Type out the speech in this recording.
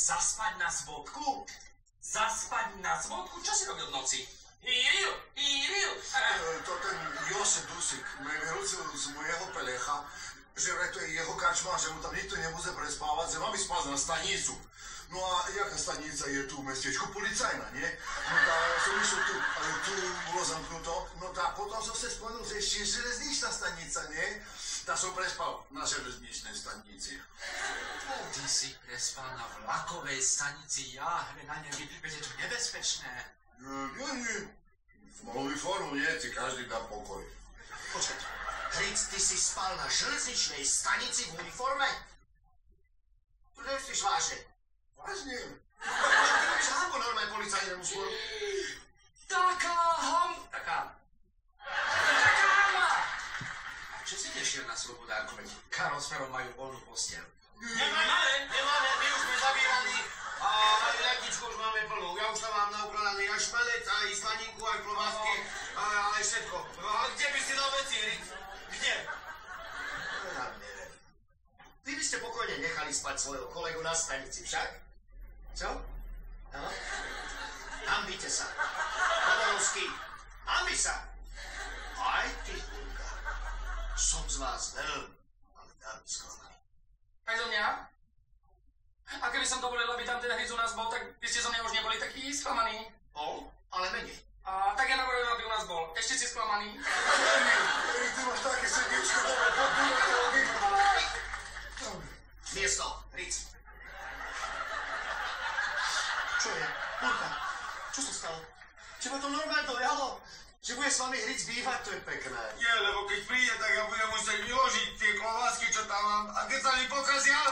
Zaspať na svodku? Zaspať na svodku? Čo si robil v noci? Íril! To ten Josip Dusik me vyrúcil z mojeho pelecha, že to je jeho karčma, že mu tam nikto nebude prespávať, že mám ísť spať na stanicu. No a jaká stanica je tu v mestečku? Policajná, nie? No tá som išiel tu, ale tu bolo zamknuto. No tá potom som sa spomenul, že ešte je železničná stanica, nie? Tá som prespal na železničnej stanici. Ty si prespal na vlakovej stanici, jahve na nebi, veď je to nebezpečné. Nie. Zmluvy formu, nie? Ti každý dá pokoj. Počkaj, Hric, ty si spal na železničnej stanici v uniforme? Tu nemyslíš vážne? Vážne? Ty robíš hambu normálne policajnému zboru. Taká hamba! Čo si nešiel na Slobodárku, veď Karol s Ferom majú voľnú posteľ. Nemáme, my už sme zabíraní a aj ľadničku už máme plnú. Ja už tam mám naukladaný aj šmelec, aj slaninku, aj klobásky, aj všetko. No ale kde by si dal veci, Hric? Kde? Ja neviem. Vy by ste pokojne nechali spať svojho kolegu na stanici, však? Co? No? Hambite sa. Podorovský, hambi sa. Aj ty, Hulka. Som z vás veľmi, ale veľmi sklamaný. Aj zo mňa? A keby som dovolil, aby tam teda Hric u nás bol, tak by ste zo mňa už neboli takí sklamaní. Bol, ale menej. A tak ja navrhujem, aby u nás bol. Ešte si sklamaný. Ty máš také srdiečko, dobre, podúvaj. Miesto, Hric. Čo je? Hulka, čo sa stalo? Teba to normálne dojalo? Že bude s vami Hric bývať, to je pekné. Nie, lebo keď príde, tak ja budem musieť vyložiť tie klobásky, čo tam mám. A keď sa mi pokazia,